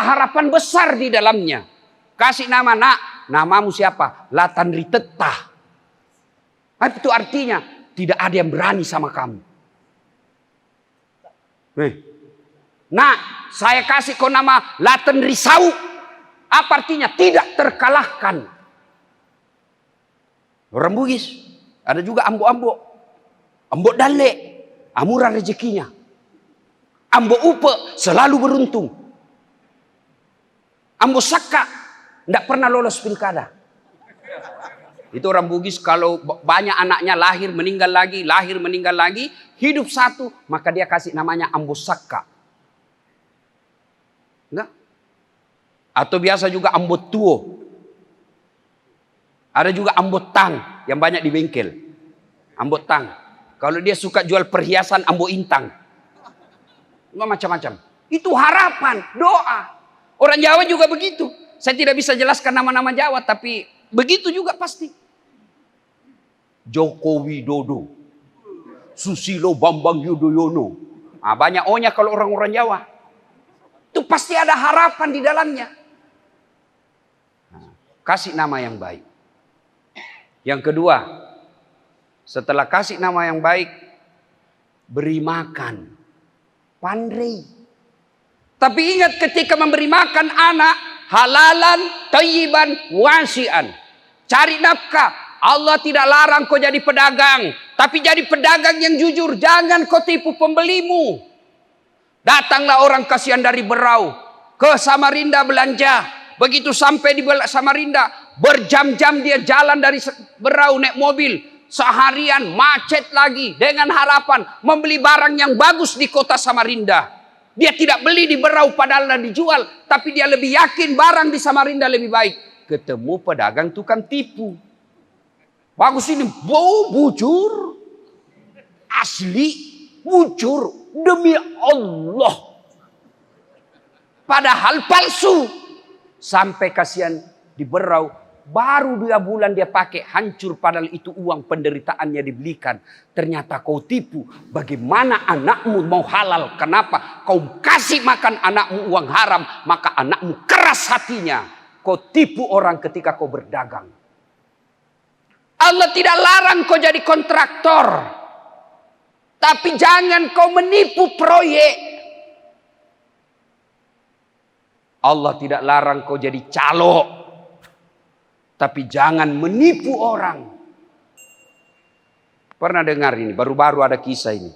harapan besar di dalamnya. Kasih nama, nak, namamu siapa? Latan Ritetah. Itu artinya tidak ada yang berani sama kamu. Nah, saya kasih kau nama Latan Risau. Apa artinya? Tidak terkalahkan. Orang Bugis. Ada juga Ambo-Ambo. Ambo Dale. Murah rezekinya. Ambo Upe selalu beruntung. Ambo Saka tidak pernah lolos pilkada. Itu orang Bugis kalau banyak anaknya lahir meninggal lagi, hidup satu, maka dia kasih namanya Ambo Saka. Enggak? Atau biasa juga Ambo Tuo. Ada juga Ambo Tang yang banyak di bengkel. Ambo Tang. Kalau dia suka jual perhiasan, Ambo Intang. Macam-macam. Itu harapan, doa. Orang Jawa juga begitu. Saya tidak bisa jelaskan nama-nama Jawa, tapi begitu juga pasti. Joko Widodo, Susilo Bambang Yudhoyono. Banyak O-nya kalau orang-orang Jawa. Itu pasti ada harapan di dalamnya. Kasih nama yang baik. Yang kedua, setelah kasih nama yang baik, beri makan. Pandai. Tapi ingat ketika memberi makan anak, halalan, thayyiban, wasi'an. Cari nafkah. Allah tidak larang kau jadi pedagang. Tapi jadi pedagang yang jujur. Jangan kau tipu pembelimu. Datanglah orang kasihan dari Berau. Ke Samarinda belanja. Begitu sampai di Samarinda. Berjam-jam dia jalan dari Berau naik mobil. Seharian macet lagi. Dengan harapan membeli barang yang bagus di kota Samarinda. Dia tidak beli di Berau padahal dijual. Tapi dia lebih yakin barang di Samarinda lebih baik. Ketemu pedagang tukang tipu. Bagus ini, bau bujur. Asli, bujur. Demi Allah. Padahal palsu. Sampai kasihan di Berau. Baru 2 bulan dia pakai, hancur padahal itu uang penderitaannya dibelikan. Ternyata kau tipu. Bagaimana anakmu mau halal? Kenapa? Kau kasih makan anakmu uang haram, maka anakmu keras hatinya. Kau tipu orang ketika kau berdagang. Allah tidak larang kau jadi kontraktor. Tapi jangan kau menipu proyek. Allah tidak larang kau jadi calo. Tapi jangan menipu orang. Pernah dengar ini, baru-baru ada kisah ini.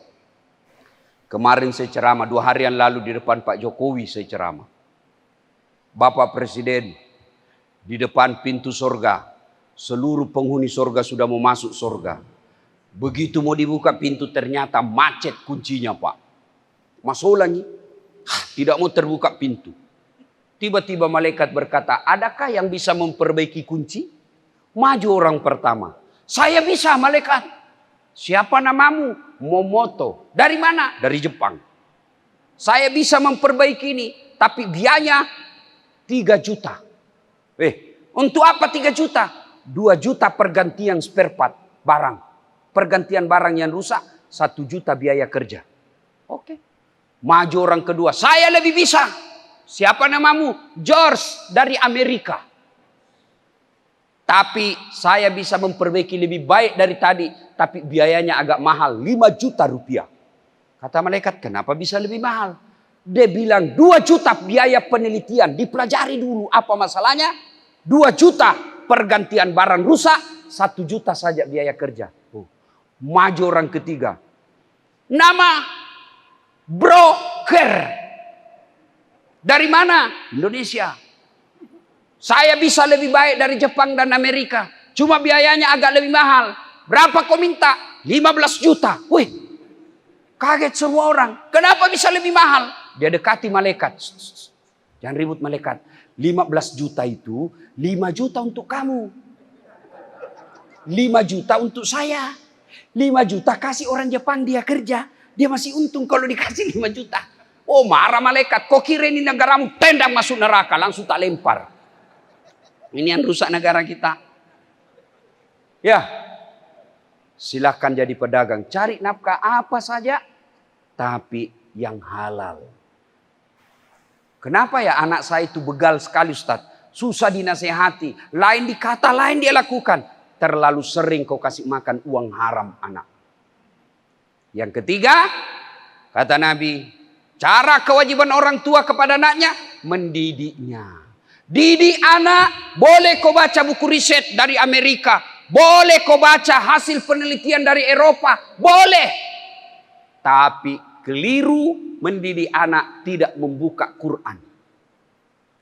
Kemarin saya ceramah, 2 hari yang lalu di depan Pak Jokowi saya ceramah. Bapak Presiden, di depan pintu surga. Seluruh penghuni surga sudah mau masuk surga. Begitu mau dibuka pintu ternyata macet kuncinya Pak. Masuk lagi, tidak mau terbuka pintu. Tiba-tiba malaikat berkata, adakah yang bisa memperbaiki kunci? Maju orang pertama. Saya bisa malaikat. Siapa namamu? Momoto. Dari mana? Dari Jepang. Saya bisa memperbaiki ini. Tapi biayanya 3 juta. Untuk apa 3 juta? 2 juta pergantian spare part barang. Pergantian barang yang rusak. 1 juta biaya kerja. Oke. Maju orang kedua. Saya lebih bisa. Siapa namamu? George dari Amerika. Tapi saya bisa memperbaiki lebih baik dari tadi. Tapi biayanya agak mahal. 5 juta rupiah. Kata malaikat, kenapa bisa lebih mahal? Dia bilang 2 juta biaya penelitian. Dipelajari dulu apa masalahnya. 2 juta pergantian barang rusak. 1 juta saja biaya kerja. Maju orang ketiga. Nama broker. Dari mana? Indonesia. Saya bisa lebih baik dari Jepang dan Amerika. Cuma biayanya agak lebih mahal. Berapa kau minta? 15 juta. Wih, kaget semua orang. Kenapa bisa lebih mahal? Dia dekati malaikat. Jangan ribut malaikat. 15 juta itu 5 juta untuk kamu. 5 juta untuk saya. 5 juta kasih orang Jepang dia kerja. Dia masih untung kalau dikasih 5 juta. Oh marah malaikat. Kau kira ini negaramu tendang masuk neraka. Langsung tak lempar. Ini yang rusak negara kita. Ya. Silahkan jadi pedagang. Cari nafkah apa saja. Tapi yang halal. Kenapa ya anak saya itu begal sekali Ustaz? Susah dinasehati. Lain dikata, lain dia lakukan. Terlalu sering kau kasih makan uang haram anak. Yang ketiga, kata Nabi, cara kewajiban orang tua kepada anaknya, mendidiknya. Didik anak, boleh kau baca buku riset dari Amerika. Boleh kau baca hasil penelitian dari Eropa. Boleh. Tapi keliru mendidik anak tidak membuka Quran.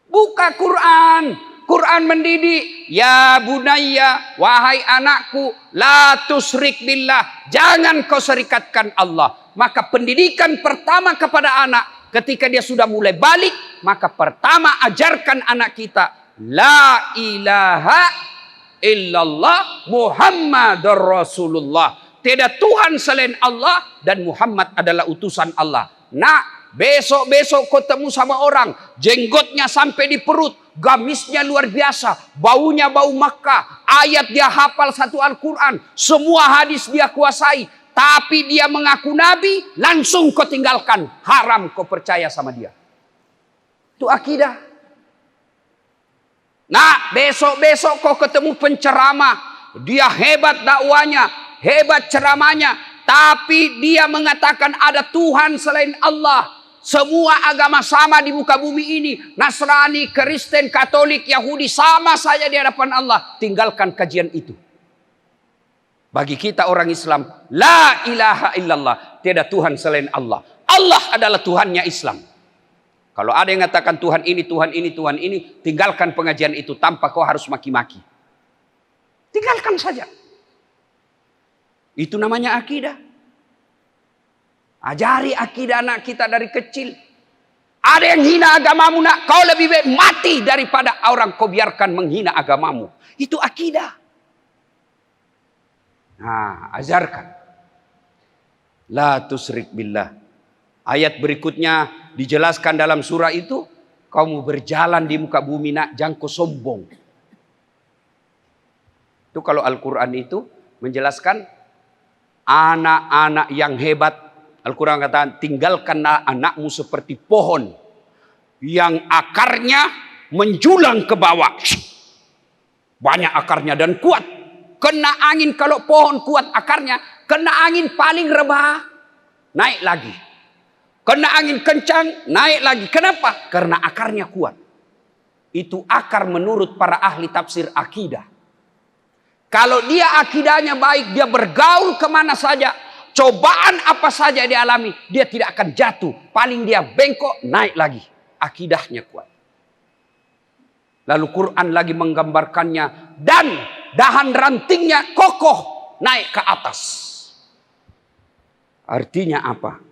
Buka Quran. Quran mendidik. Ya bunayya, wahai anakku, la tusyrik billah. Jangan kau serikatkan Allah. Maka pendidikan pertama kepada anak, ketika dia sudah mulai balik, maka pertama ajarkan anak kita, la ilaha illallah Muhammadur Rasulullah. Tidak Tuhan selain Allah dan Muhammad adalah utusan Allah. Nah, besok-besok ketemu sama orang, jenggotnya sampai di perut, gamisnya luar biasa, baunya bau Makkah, ayat dia hafal satu Al-Quran, semua hadis dia kuasai, tapi dia mengaku Nabi, langsung kau tinggalkan, haram kau percaya sama dia. Itu akidah. Nah, besok-besok kau ketemu penceramah, dia hebat dakwanya, hebat ceramahnya, tapi dia mengatakan ada Tuhan selain Allah. Semua agama sama di muka bumi ini. Nasrani, Kristen, Katolik, Yahudi sama saja di hadapan Allah. Tinggalkan kajian itu. Bagi kita orang Islam, la ilaha illallah. Tidak Tuhan selain Allah. Allah adalah Tuhannya Islam. Kalau ada yang mengatakan Tuhan ini, Tuhan ini, Tuhan ini, tinggalkan pengajian itu tanpa kau harus maki-maki. Tinggalkan saja. Itu namanya akidah. Ajari akidah anak kita dari kecil. Ada yang hina agamamu nak, kau lebih baik mati daripada orang kau biarkan menghina agamamu. Itu akidah. Nah, ajarkan. La tusyrik billah. Ayat berikutnya dijelaskan dalam surah itu, kamu berjalan di muka bumi nak, jangan kau sombong. Itu kalau Al-Quran itu menjelaskan anak-anak yang hebat. Al-Quran kata, tinggalkan anakmu seperti pohon yang akarnya menjulang ke bawah. Banyak akarnya dan kuat. Kena angin, kalau pohon kuat akarnya, kena angin paling rebah, naik lagi. Kena angin kencang, naik lagi. Kenapa? Karena akarnya kuat. Itu akar menurut para ahli tafsir akidah. Kalau dia akidahnya baik, dia bergaul kemana saja, cobaan apa saja dia alami, dia tidak akan jatuh. Paling dia bengkok, naik lagi. Akidahnya kuat. Lalu Quran lagi menggambarkannya. Dan dahan rantingnya kokoh, naik ke atas. Artinya apa?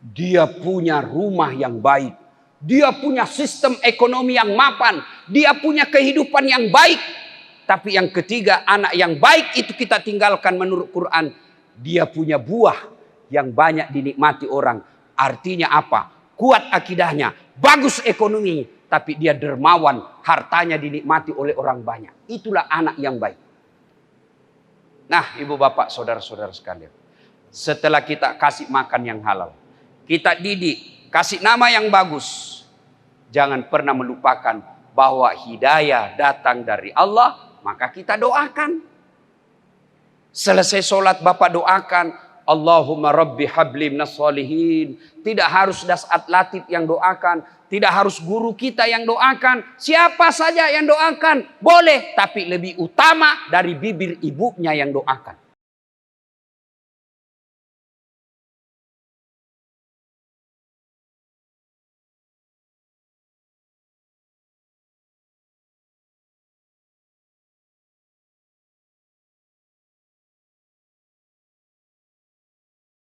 Dia punya rumah yang baik. Dia punya sistem ekonomi yang mapan. Dia punya kehidupan yang baik. Tapi yang ketiga, anak yang baik itu kita tinggalkan menurut Quran. Dia punya buah yang banyak dinikmati orang. Artinya apa? Kuat akidahnya, bagus ekonomi, tapi dia dermawan, hartanya dinikmati oleh orang banyak. Itulah anak yang baik. Nah, ibu bapak, saudara-saudara sekalian, setelah kita kasih makan yang halal, kita didik, kasih nama yang bagus, jangan pernah melupakan bahwa hidayah datang dari Allah, maka kita doakan. Selesai sholat bapak doakan, Allahumma rabbi habli minas sholihin. Tidak harus Dasat Latif yang doakan, tidak harus guru kita yang doakan, siapa saja yang doakan boleh, tapi lebih utama dari bibir ibunya yang doakan.